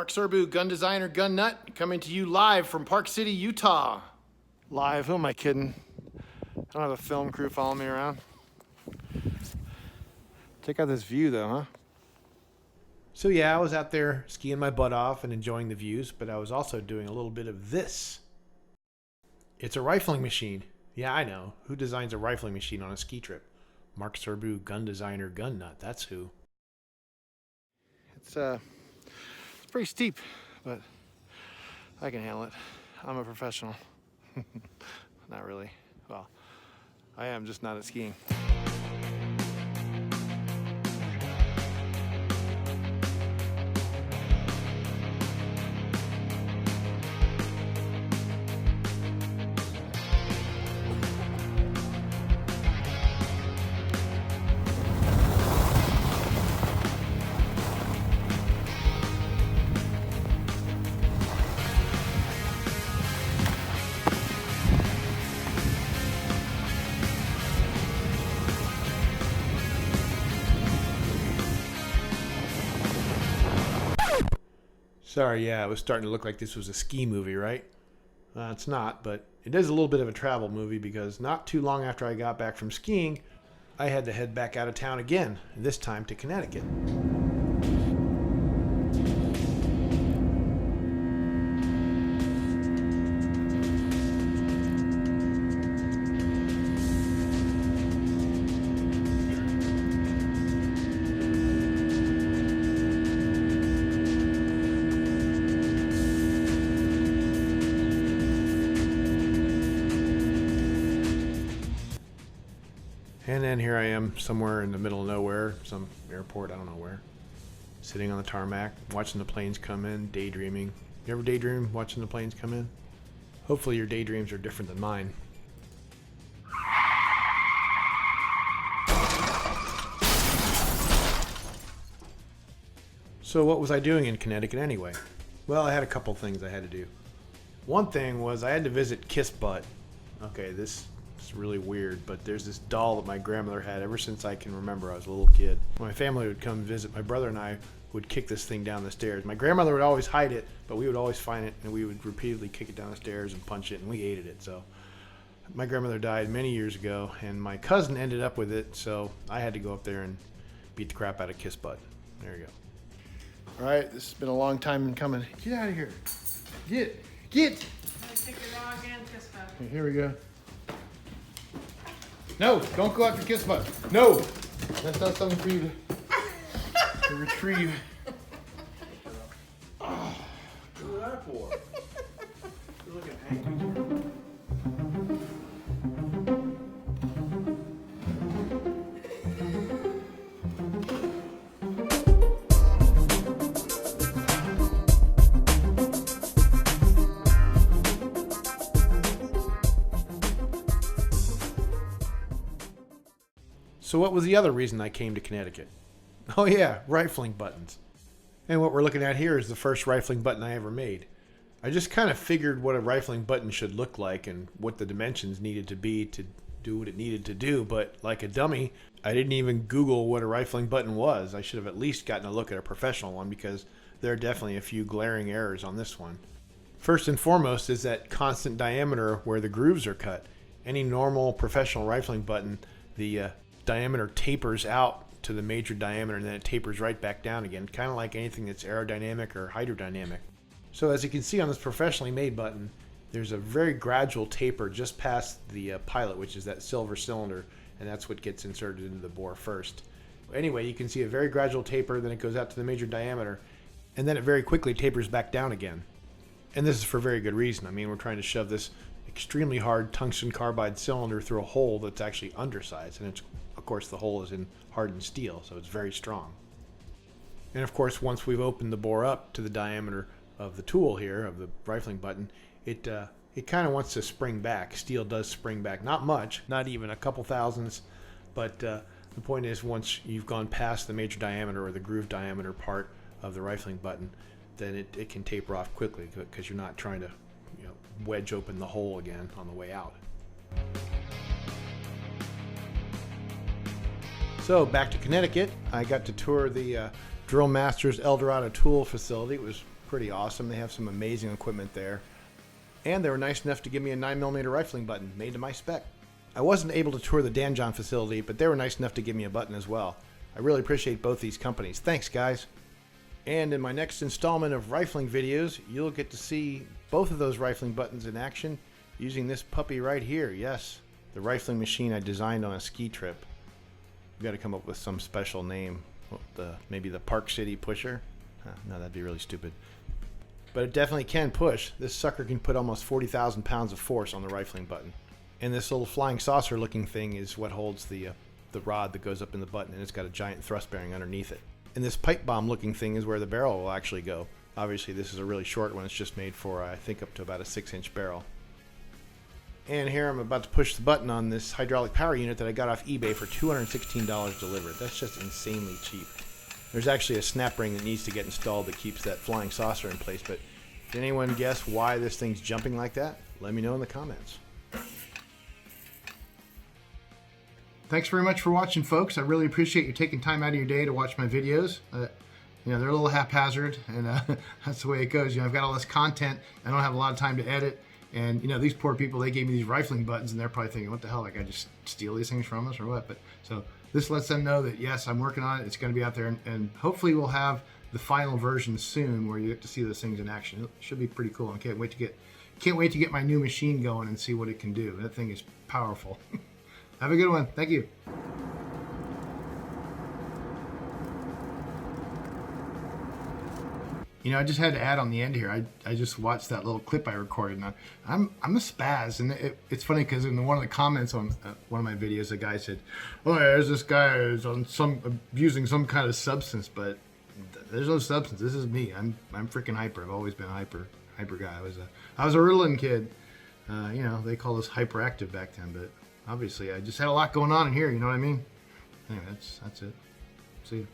Mark Serbu, gun designer, gun nut, coming to you live from Park City, Utah. Live? Who am I kidding? I don't have a film crew following me around. Check out this view though, huh? So yeah, I was out there skiing my butt off and enjoying the views, but I was also doing a little bit of this. It's a rifling machine. Yeah, I know. Who designs a rifling machine on a ski trip? Mark Serbu, gun designer, gun nut. That's who. It's pretty steep, but I can handle it. I'm a professional. Not really. Well, I am, just not at skiing. Sorry, yeah, it was starting to look like this was a ski movie, right? It's not, but it is a little bit of a travel movie because not too long after I got back from skiing, I had to head back out of town again, this time to Connecticut. And then here I am somewhere in the middle of nowhere, some airport, I don't know where, sitting on the tarmac, watching the planes come in, daydreaming. You ever daydream watching the planes come in? Hopefully your daydreams are different than mine. So what was I doing in Connecticut anyway? Well, I had a couple things I had to do. One thing was I had to visit Kiss Butt. Okay, this is really weird, but there's this doll that my grandmother had ever since I can remember. I was a little kid. When my family would come visit, my brother and I would kick this thing down the stairs. My grandmother would always hide it, but we would always find it, and we would repeatedly kick it down the stairs and punch it, and we hated it. So my grandmother died many years ago, and my cousin ended up with it, so I had to go up there and beat the crap out of Kiss Butt. There you go. All right, this has been a long time in coming. Get out of here. Get. I'm gonna take your raw again, kiss back. Okay, here we go. No, don't go after Kiss Butt. No, that's not something for you to retrieve. What was that for? You're looking angry. So what was the other reason I came to Connecticut? Oh yeah, rifling buttons. And what we're looking at here is the first rifling button I ever made. I just kind of figured what a rifling button should look like and what the dimensions needed to be to do what it needed to do, but like a dummy, I didn't even Google what a rifling button was. I should have at least gotten a look at a professional one because there are definitely a few glaring errors on this one. First and foremost is that constant diameter where the grooves are cut. Any normal professional rifling button, the diameter tapers out to the major diameter and then it tapers right back down again, kind of like anything that's aerodynamic or hydrodynamic. So as you can see on this professionally made button, there's a very gradual taper just past the pilot, which is that silver cylinder, and that's what gets inserted into the bore first. Anyway, you can see a very gradual taper, then it goes out to the major diameter, and then it very quickly tapers back down again. And this is for very good reason. I mean, we're trying to shove this extremely hard tungsten carbide cylinder through a hole that's actually undersized, and it's, of course, the hole is in hardened steel, so it's very strong. And of course, once we've opened the bore up to the diameter of the tool here, of the rifling button, it kind of wants to spring back. Steel does spring back, not much, not even a couple thousandths, but the point is once you've gone past the major diameter or the groove diameter part of the rifling button, then it can taper off quickly because you're not trying to wedge open the hole again on the way out. So back to Connecticut, I got to tour the Drill Masters El Dorado tool facility. It was pretty awesome. They have some amazing equipment there. And they were nice enough to give me a 9mm rifling button made to my spec. I wasn't able to tour the Danjon facility, but they were nice enough to give me a button as well. I really appreciate both these companies. Thanks, guys. And in my next installment of rifling videos, you'll get to see both of those rifling buttons in action using this puppy right here. Yes, the rifling machine I designed on a ski trip. We've got to come up with some special name. Maybe the Park City Pusher? No, that'd be really stupid. But it definitely can push. This sucker can put almost 40,000 pounds of force on the rifling button. And this little flying saucer looking thing is what holds the rod that goes up in the button, and it's got a giant thrust bearing underneath it. And this pipe bomb looking thing is where the barrel will actually go. Obviously this is a really short one. It's just made for, I think, up to about a 6-inch barrel. And here I'm about to push the button on this hydraulic power unit that I got off eBay for $216 delivered. That's just insanely cheap. There's actually a snap ring that needs to get installed that keeps that flying saucer in place, but did anyone guess why this thing's jumping like that? Let me know in the comments. Thanks very much for watching, folks. I really appreciate you taking time out of your day to watch my videos. You know, they're a little haphazard, and that's the way it goes. You know, I've got all this content. I don't have a lot of time to edit. And, you know, these poor people, they gave me these rifling buttons, and they're probably thinking, what the hell, like I just steal these things from us or what? But so this lets them know that, yes, I'm working on it. It's going to be out there, and hopefully we'll have the final version soon where you get to see those things in action. It should be pretty cool. I can't wait to get my new machine going and see what it can do. That thing is powerful. Have a good one. Thank you. You know, I just had to add on the end here. I just watched that little clip I recorded, and I'm a spaz, and it's funny because in one of the comments on one of my videos, the guy said, "Oh, yeah, there's this guy who's on abusing some kind of substance," but there's no substance. This is me. I'm freaking hyper. I've always been a hyper guy. I was a Ritalin kid. You know, they called us hyperactive back then, but obviously I just had a lot going on in here. You know what I mean? Anyway, that's it. See you.